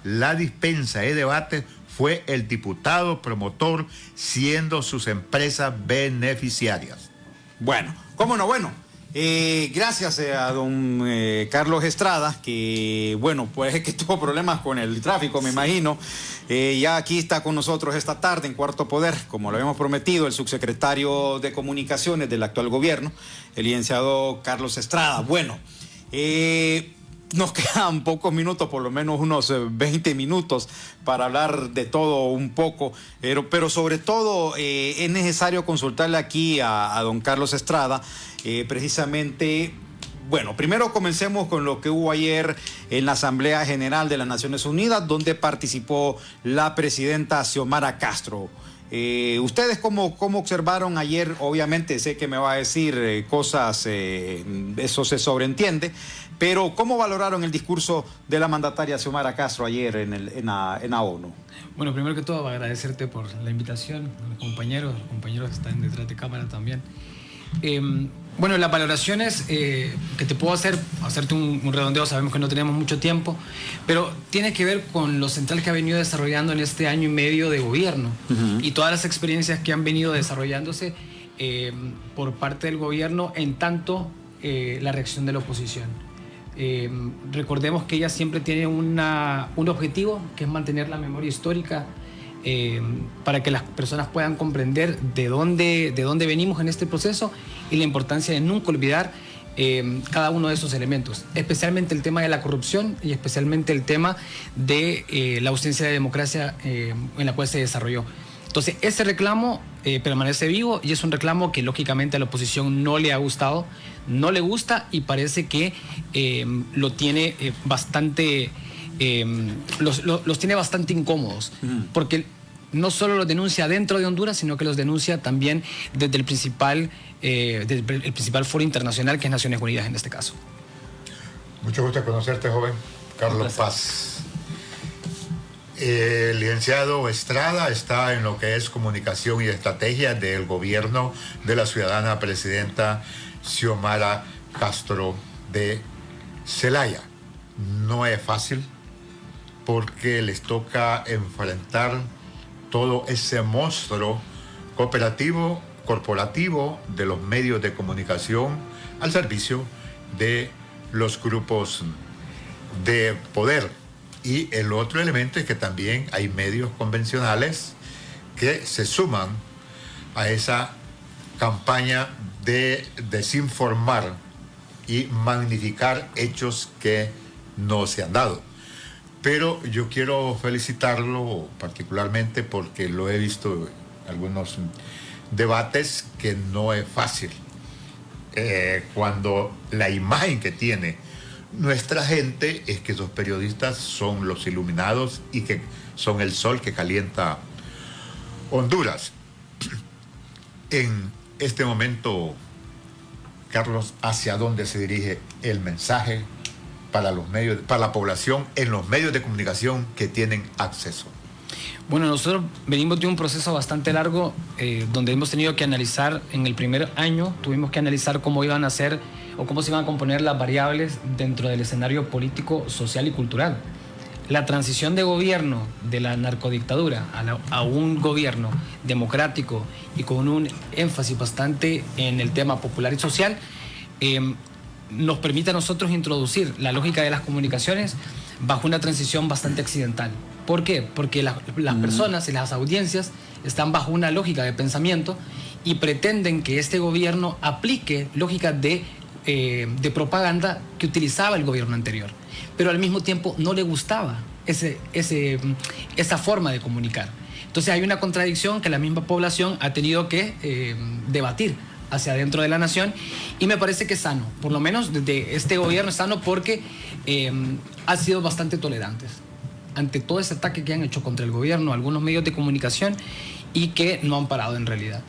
la dispensa de debate fue el diputado promotor, siendo sus empresas beneficiarias. Bueno, ¿cómo no? Bueno, gracias a don Carlos Estrada, que bueno, pues es que tuvo problemas con el tráfico, me imagino. Ya aquí está con nosotros esta tarde en Cuarto Poder, como lo habíamos prometido, el subsecretario de Comunicaciones del actual gobierno, el licenciado Carlos Estrada. Bueno, nos quedan pocos minutos, por lo menos unos 20 minutos para hablar de todo un poco, pero sobre todo es necesario consultarle aquí a don Carlos Estrada, precisamente. Bueno, primero comencemos con lo que hubo ayer en la Asamblea General de las Naciones Unidas, donde participó la presidenta Xiomara Castro. ¿Ustedes cómo observaron ayer? Obviamente sé que me va a decir cosas, eso se sobreentiende, pero ¿cómo valoraron el discurso de la mandataria Xiomara Castro ayer en la ONU? Bueno, primero que todo agradecerte por la invitación, a los compañeros que están detrás de cámara también. Bueno, las valoraciones que te puedo hacerte un redondeo, sabemos que no tenemos mucho tiempo, pero tiene que ver con lo central que ha venido desarrollando en este año y medio de gobierno y todas las experiencias que han venido desarrollándose por parte del gobierno, en tanto la reacción de la oposición. Recordemos que ella siempre tiene un objetivo, que es mantener la memoria histórica, para que las personas puedan comprender de dónde venimos en este proceso y la importancia de nunca olvidar cada uno de esos elementos, especialmente el tema de la corrupción y especialmente el tema de la ausencia de democracia en la cual se desarrolló. Entonces, ese reclamo permanece vivo y es un reclamo que lógicamente a la oposición no le ha gustado, no le gusta y parece que lo tiene bastante... los tiene bastante incómodos, porque no solo los denuncia dentro de Honduras, sino que los denuncia también desde el principal foro internacional, que es Naciones Unidas en este caso. Mucho gusto conocerte, joven. Carlos Paz. El licenciado Estrada está en lo que es comunicación y estrategia del gobierno de la ciudadana presidenta Xiomara Castro de Celaya. No es fácil, porque les toca enfrentar todo ese monstruo corporativo de los medios de comunicación al servicio de los grupos de poder. Y el otro elemento es que también hay medios convencionales que se suman a esa campaña de desinformar y magnificar hechos que no se han dado. Pero yo quiero felicitarlo particularmente porque lo he visto en algunos debates, que no es fácil. Cuando la imagen que tiene nuestra gente es que los periodistas son los iluminados y que son el sol que calienta Honduras. En este momento, Carlos, ¿hacia dónde se dirige el mensaje para los medios, para la población en los medios de comunicación que tienen acceso? Bueno, nosotros venimos de un proceso bastante largo donde hemos tenido que analizar, en el primer año tuvimos que analizar cómo iban a ser o cómo se iban a componer las variables dentro del escenario político, social y cultural. La transición de gobierno de la narcodictadura a un gobierno democrático y con un énfasis bastante en el tema popular y social nos permite a nosotros introducir la lógica de las comunicaciones bajo una transición bastante accidental. ¿Por qué? Porque las personas y las audiencias están bajo una lógica de pensamiento y pretenden que este gobierno aplique lógicas de propaganda que utilizaba el gobierno anterior, pero al mismo tiempo no le gustaba esa forma de comunicar. Entonces hay una contradicción que la misma población ha tenido que debatir hacia adentro de la nación, y me parece que es sano, por lo menos desde este gobierno es sano, porque han sido bastante tolerantes ante todo ese ataque que han hecho contra el gobierno algunos medios de comunicación y que no han parado en realidad.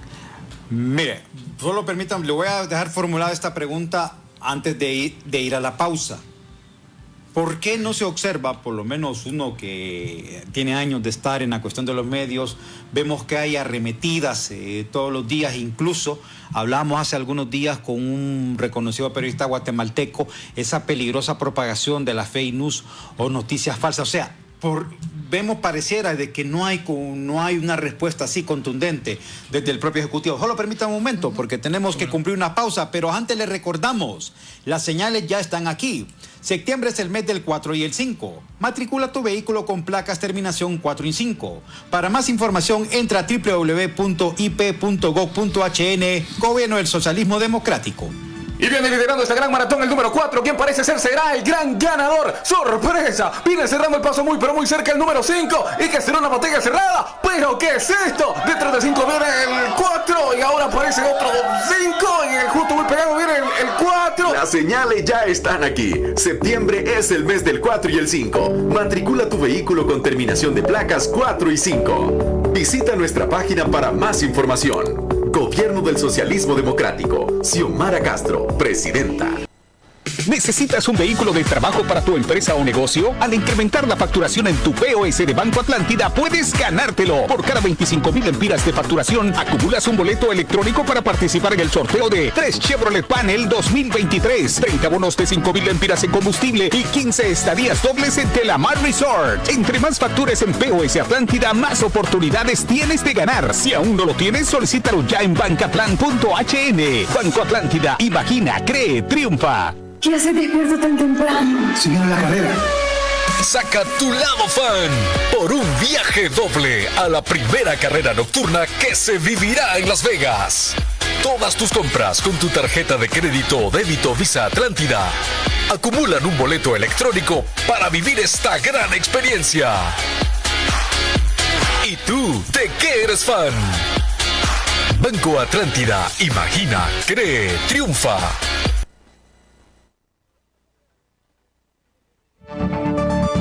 Mire, solo permítanme, le voy a dejar formulada esta pregunta antes de ir a la pausa. ¿Por qué no se observa, por lo menos uno que tiene años de estar en la cuestión de los medios, vemos que hay arremetidas todos los días? Incluso hablamos hace algunos días con un reconocido periodista guatemalteco, esa peligrosa propagación de las fake news o noticias falsas. O sea, vemos pareciera de que no hay una respuesta así contundente desde el propio Ejecutivo. Solo permítame un momento, porque tenemos que cumplir una pausa, pero antes les recordamos, las señales ya están aquí. Septiembre es el mes del 4 y el 5. Matricula tu vehículo con placas terminación 4 y 5. Para más información, entra a www.ip.gov.hn, Gobierno del Socialismo Democrático. Y viene liderando esta gran maratón el número 4. ¿Quién parece ser será el gran ganador? ¡Sorpresa! Viene cerrando el paso muy pero muy cerca el número 5. Y que será una botella cerrada. ¿Pero qué es esto? Detrás de 5 viene el 4. Y ahora aparece otro 5. Y el justo muy pegado viene el 4. Las señales ya están aquí. Septiembre es el mes del 4 y el 5. Matricula tu vehículo con terminación de placas 4 y 5. Visita nuestra página para más información. Gobierno del Socialismo Democrático. Xiomara Castro, presidenta. ¿Necesitas un vehículo de trabajo para tu empresa o negocio? Al incrementar la facturación en tu POS de Banco Atlántida, puedes ganártelo. Por cada 25,000 lempiras de facturación, acumulas un boleto electrónico para participar en el sorteo de 3 Chevrolet Panel 2023, 30 bonos de 5,000 lempiras en combustible y 15 estadías dobles en Telamar Resort. Entre más factures en POS Atlántida, más oportunidades tienes de ganar. Si aún no lo tienes, solicítalo ya en bancatlan.hn. Banco Atlántida, imagina, cree, triunfa. ¿Qué hace despierto tan temprano? Siguiendo la carrera. Saca tu lado fan por un viaje doble a la primera carrera nocturna que se vivirá en Las Vegas. Todas tus compras con tu tarjeta de crédito o débito Visa Atlántida acumulan un boleto electrónico para vivir esta gran experiencia. ¿Y tú, de qué eres fan? Banco Atlántida, imagina, cree, triunfa.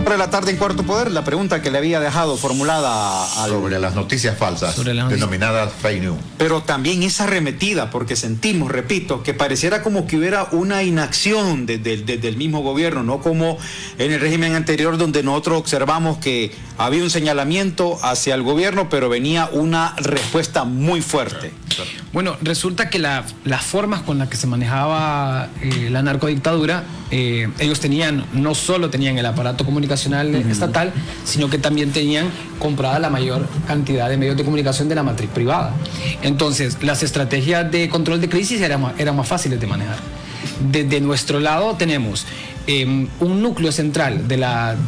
De la tarde en Cuarto Poder, la pregunta que le había dejado formulada sobre las noticias falsas, denominadas fake news. Pero también esa arremetida, porque sentimos, repito, que pareciera como que hubiera una inacción desde el mismo gobierno, no como en el régimen anterior, donde nosotros observamos que había un señalamiento hacia el gobierno, pero venía una respuesta muy fuerte. Bueno, resulta que las formas con las que se manejaba la narcodictadura, ellos no solo tenían el aparato comunicacional estatal, sino que también tenían comprada la mayor cantidad de medios de comunicación de la matriz privada. Entonces, las estrategias de control de crisis eran más fáciles de manejar. Desde nuestro lado tenemos un núcleo central de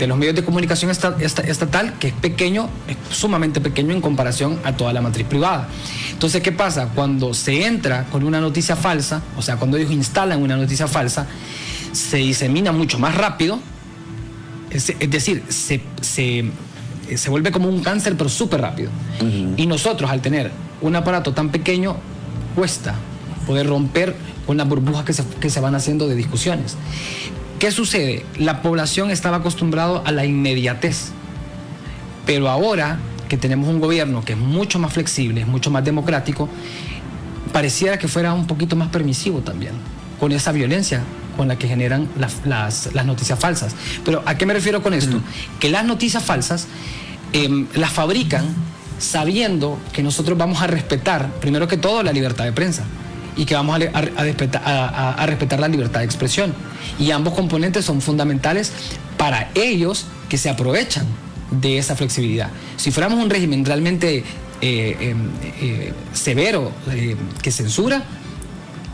los medios de comunicación estatal que es pequeño, es sumamente pequeño en comparación a toda la matriz privada. Entonces, ¿qué pasa? Cuando se entra con una noticia falsa, o sea, cuando ellos instalan una noticia falsa, se disemina mucho más rápido, es decir, se vuelve como un cáncer, pero súper rápido. Y nosotros, al tener un aparato tan pequeño, cuesta poder romper con las burbujas que se van haciendo de discusiones. ¿Qué sucede? La población estaba acostumbrada a la inmediatez, pero ahora que tenemos un gobierno que es mucho más flexible, es mucho más democrático, pareciera que fuera un poquito más permisivo también, con esa violencia con la que generan las noticias falsas. Pero ¿a qué me refiero con esto? Que las noticias falsas las fabrican sabiendo que nosotros vamos a respetar, primero que todo, la libertad de prensa y que vamos a respetar la libertad de expresión. Y ambos componentes son fundamentales para ellos, que se aprovechan de esa flexibilidad. Si fuéramos un régimen realmente severo, que censura,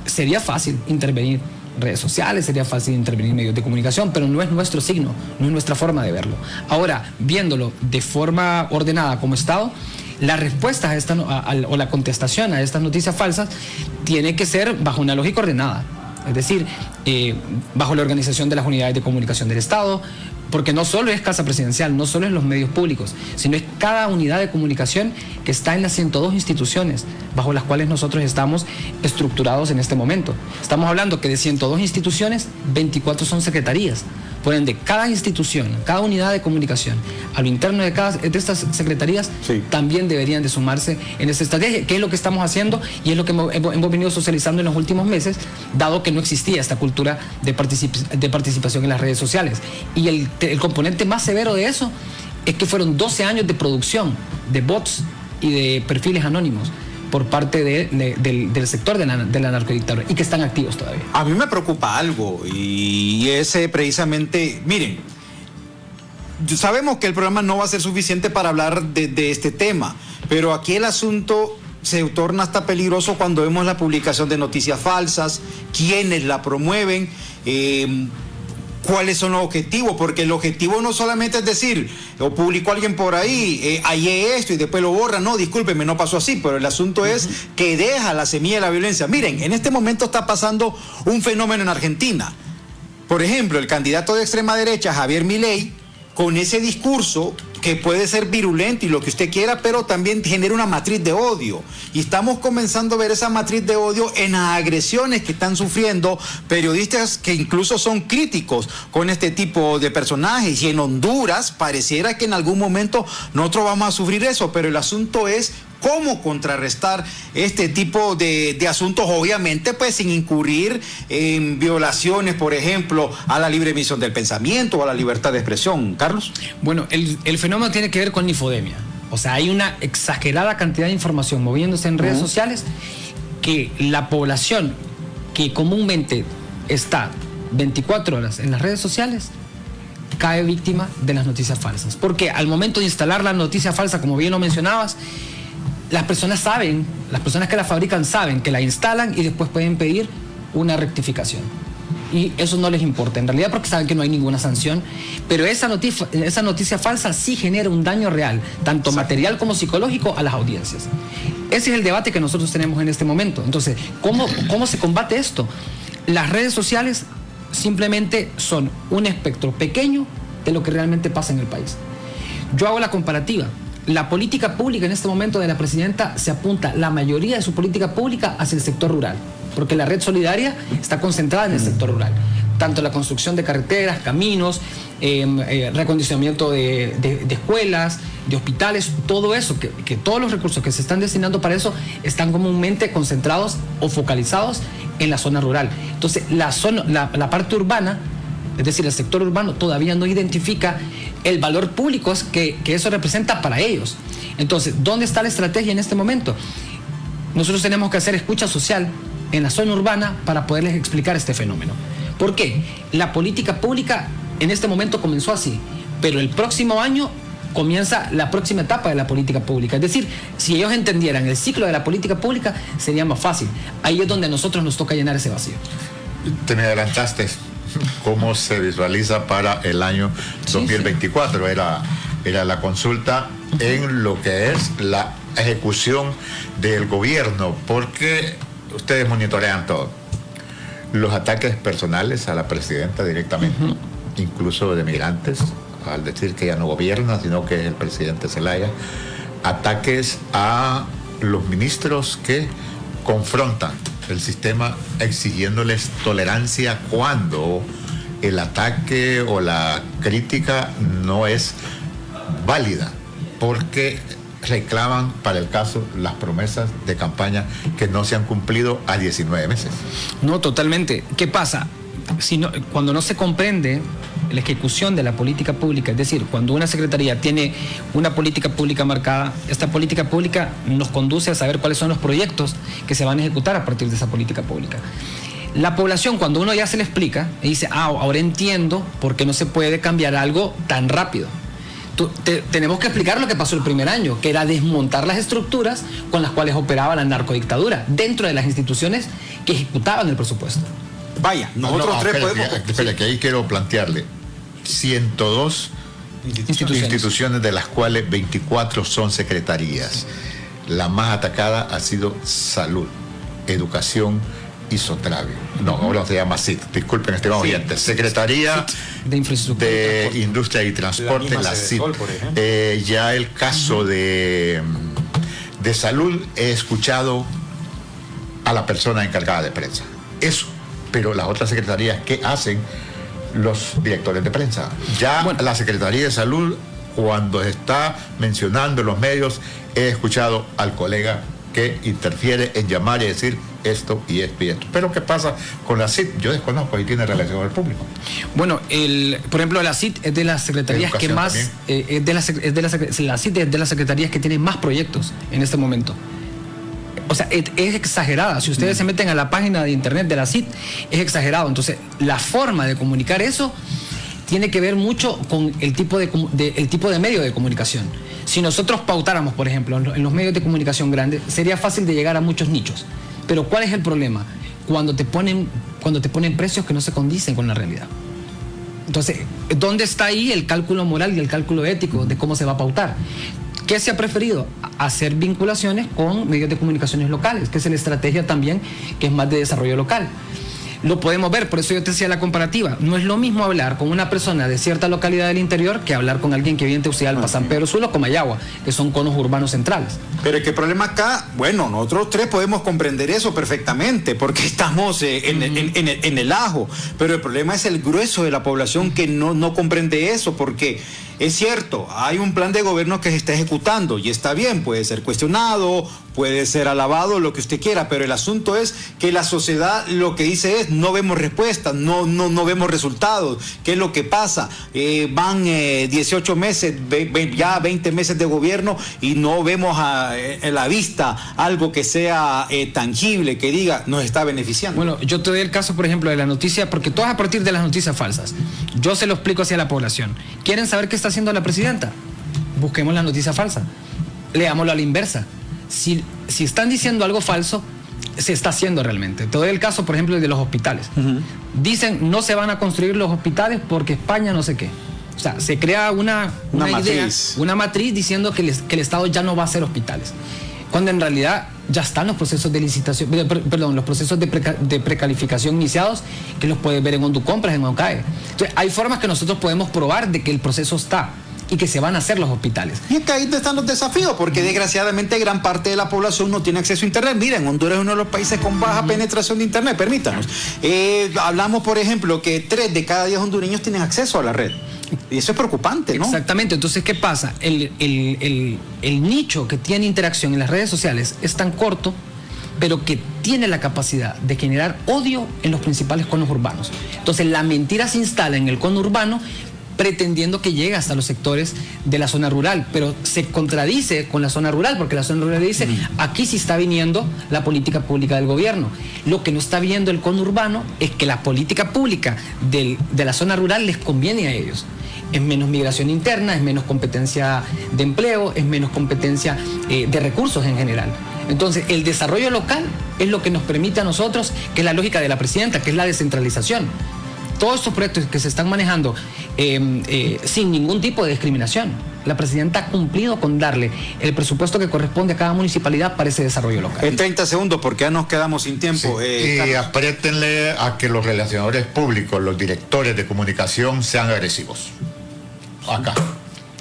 sería fácil intervenir redes sociales, sería fácil intervenir medios de comunicación, pero no es nuestro signo, no es nuestra forma de verlo. Ahora, viéndolo de forma ordenada como Estado, la respuesta a esta, o la contestación a estas noticias falsas tiene que ser bajo una lógica ordenada, es decir, bajo la organización de las unidades de comunicación del Estado, porque no solo es Casa Presidencial, no solo es los medios públicos, sino es cada unidad de comunicación que está en las 102 instituciones bajo las cuales nosotros estamos estructurados en este momento. Estamos hablando que de 102 instituciones, 24 son secretarías. Por ende, cada institución, cada unidad de comunicación, a lo interno de estas secretarías, también deberían de sumarse en esta estrategia, que es lo que estamos haciendo y es lo que hemos venido socializando en los últimos meses, dado que no existía esta cultura de participación en las redes sociales. Y el componente más severo de eso es que fueron 12 años de producción de bots y de perfiles anónimos por parte del sector de la narcodictadura y que están activos todavía. A mí me preocupa algo y ese precisamente, miren, sabemos que el programa no va a ser suficiente para hablar de este tema, pero aquí el asunto se torna hasta peligroso cuando vemos la publicación de noticias falsas, quiénes la promueven, cuáles son los objetivos, porque el objetivo no solamente es decir, o publicó alguien por ahí, hallé esto y después lo borra, no, discúlpeme, no pasó así, pero el asunto es que deja la semilla de la violencia. Miren, en este momento está pasando un fenómeno en Argentina. Por ejemplo, el candidato de extrema derecha, Javier Milei, con ese discurso que puede ser virulento y lo que usted quiera, pero también genera una matriz de odio. Y estamos comenzando a ver esa matriz de odio en las agresiones que están sufriendo periodistas que incluso son críticos con este tipo de personajes. Y en Honduras pareciera que en algún momento nosotros vamos a sufrir eso, pero el asunto es cómo contrarrestar este tipo de asuntos, obviamente pues sin incurrir en violaciones, por ejemplo, a la libre emisión del pensamiento o a la libertad de expresión. Carlos. Bueno, el fenómeno tiene que ver con infodemia. O sea, hay una exagerada cantidad de información moviéndose en redes sociales que la población que comúnmente está 24 horas en las redes sociales cae víctima de las noticias falsas. Porque al momento de instalar la noticia falsa, como bien lo mencionabas, las personas saben, las personas que la fabrican saben que la instalan y después pueden pedir una rectificación. Y eso no les importa, en realidad, porque saben que no hay ninguna sanción. Pero esa noticia falsa sí genera un daño real, tanto material como psicológico, a las audiencias. Ese es el debate que nosotros tenemos en este momento. Entonces, ¿cómo se combate esto? Las redes sociales simplemente son un espectro pequeño de lo que realmente pasa en el país. Yo hago la comparativa. La política pública en este momento de la presidenta se apunta, la mayoría de su política pública, hacia el sector rural, porque la red solidaria está concentrada en el sector rural. Tanto la construcción de carreteras, caminos, reacondicionamiento de escuelas, de hospitales, todo eso, que todos los recursos que se están destinando para eso están comúnmente concentrados o focalizados en la zona rural. Entonces, la parte urbana, es decir, el sector urbano todavía no identifica el valor público que eso representa para ellos. Entonces, ¿dónde está la estrategia en este momento? Nosotros tenemos que hacer escucha social en la zona urbana para poderles explicar este fenómeno. ¿Por qué? La política pública en este momento comenzó así, pero el próximo año comienza la próxima etapa de la política pública. Es decir, si ellos entendieran el ciclo de la política pública, sería más fácil. Ahí es donde a nosotros nos toca llenar ese vacío. Te me adelantaste. ¿Cómo se visualiza para el año 2024? Era la consulta en lo que es la ejecución del gobierno, porque ustedes monitorean todo. Los ataques personales a la presidenta directamente, incluso de migrantes, al decir que ya no gobierna, sino que es el presidente Zelaya. Ataques a los ministros que confrontan el sistema exigiéndoles tolerancia cuando el ataque o la crítica no es válida, porque reclaman para el caso las promesas de campaña que no se han cumplido a 19 meses. No, totalmente. ¿Qué pasa? Cuando no se comprende la ejecución de la política pública, es decir, cuando una secretaría tiene una política pública marcada, esta política pública nos conduce a saber cuáles son los proyectos que se van a ejecutar a partir de esa política pública. La población, cuando uno ya se le explica, y dice, ahora entiendo por qué no se puede cambiar algo tan rápido. Tenemos que explicar lo que pasó el primer año, que era desmontar las estructuras con las cuales operaba la narcodictadura dentro de las instituciones que ejecutaban el presupuesto. Vaya, nosotros tres podemos... Espera, que ahí quiero plantearle 102 instituciones, de las cuales 24 son secretarías. La más atacada ha sido salud, educación y Sotravio. No, ahora se llama CIT, disculpen, estimado oyente. Secretaría de Infraestructura de Industria y Transporte, la CIT. Ya el caso de salud, he escuchado a la persona encargada de prensa. Eso. Pero las otras secretarías, ¿qué hacen los directores de prensa? Ya la Secretaría de Salud, cuando está mencionando en los medios, he escuchado al colega que interfiere en llamar y decir esto y esto y esto. Pero ¿qué pasa con la CIT? Yo desconozco y tiene relación con el público. Bueno, por ejemplo, la CIT es de las secretarías que más... la CIT es de las secretarías que tienen más proyectos en este momento. O sea, es exagerada. Si ustedes se meten a la página de internet de la CIT, es exagerado. Entonces, la forma de comunicar eso tiene que ver mucho con el tipo de medio de comunicación. Si nosotros pautáramos, por ejemplo, en los medios de comunicación grandes, sería fácil de llegar a muchos nichos. Pero ¿cuál es el problema? Cuando te ponen precios que no se condicen con la realidad. Entonces, ¿dónde está ahí el cálculo moral y el cálculo ético de cómo se va a pautar? ¿Qué se ha preferido? Hacer vinculaciones con medios de comunicaciones locales, que es la estrategia también que es más de desarrollo local. Lo podemos ver, por eso yo te decía la comparativa. No es lo mismo hablar con una persona de cierta localidad del interior que hablar con alguien que vive en Tegucigalpa, San Pedro Sula o Comayagua, que son conos urbanos centrales. Pero el problema acá, bueno, nosotros tres podemos comprender eso perfectamente, porque estamos en el ajo, pero el problema es el grueso de la población que no comprende eso, porque es cierto, hay un plan de gobierno que se está ejecutando y está bien, puede ser cuestionado, puede ser alabado, lo que usted quiera, pero el asunto es que la sociedad lo que dice es no vemos respuestas, no vemos resultados. ¿Qué es lo que pasa? Van 18 meses, ya 20 meses de gobierno y no vemos a la vista algo que sea tangible, que diga nos está beneficiando. Bueno, yo te doy el caso, por ejemplo, de la noticia, porque todo es a partir de las noticias falsas. Yo se lo explico hacia la población. ¿Quieren saber qué está haciendo la presidenta? Busquemos la noticia falsa. Leámoslo a la inversa. Si están diciendo algo falso, se está haciendo realmente. Te doy el caso, por ejemplo, de los hospitales. Dicen no se van a construir los hospitales porque España no sé qué. O sea, se crea una idea, una matriz diciendo que el Estado ya no va a hacer hospitales. Cuando en realidad ya están los procesos de licitación, los procesos de precalificación iniciados, que los puedes ver en Honducompras, en OCAE. Entonces, hay formas que nosotros podemos probar de que el proceso está y que se van a hacer los hospitales. Y es que ahí están los desafíos, porque desgraciadamente gran parte de la población no tiene acceso a internet. Miren, Honduras es uno de los países con baja penetración de internet, permítanos. Hablamos, por ejemplo, que 3 de cada 10 hondureños tienen acceso a la red. Y eso es preocupante, ¿no? Exactamente. Entonces, ¿qué pasa? El nicho que tiene interacción en las redes sociales es tan corto, pero que tiene la capacidad de generar odio en los principales conos urbanos. Entonces, la mentira se instala en el cono urbano pretendiendo que llegue hasta los sectores de la zona rural, pero se contradice con la zona rural, porque la zona rural dice, aquí sí está viniendo la política pública del gobierno. Lo que no está viendo el conurbano es que la política pública de la zona rural les conviene a ellos. Es menos migración interna, es menos competencia de empleo, es menos competencia de recursos en general. Entonces, el desarrollo local es lo que nos permite a nosotros, que es la lógica de la presidenta, que es la descentralización. Todos estos proyectos que se están manejando sin ningún tipo de discriminación. La presidenta ha cumplido con darle el presupuesto que corresponde a cada municipalidad para ese desarrollo local. En 30 segundos, porque ya nos quedamos sin tiempo. Y apriétenle a que los relacionadores públicos, los directores de comunicación sean agresivos. Acá.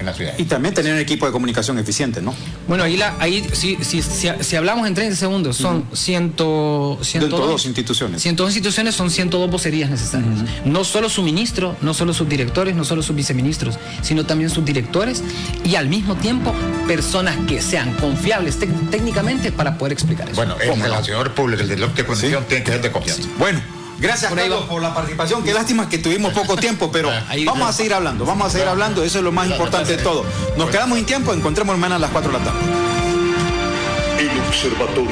en la ciudad. Y también tener un equipo de comunicación eficiente, ¿no? Bueno, ahí si hablamos en 30 segundos, son 102 instituciones. 102 instituciones, son 102 vocerías necesarias. No solo su ministro, no solo sus directores, no solo sus viceministros, sino también sus directores y al mismo tiempo personas que sean confiables técnicamente para poder explicar eso. Bueno, el relacionador público, el director de conexión, tiene que ser de confianza. Sí. Bueno. Gracias, Carlos, por la participación. Qué lástima que tuvimos poco tiempo, pero vamos a seguir hablando, eso es lo más importante de todo. Nos quedamos sin tiempo, encontrémonos mañana a las 4 de la tarde. El Observatorio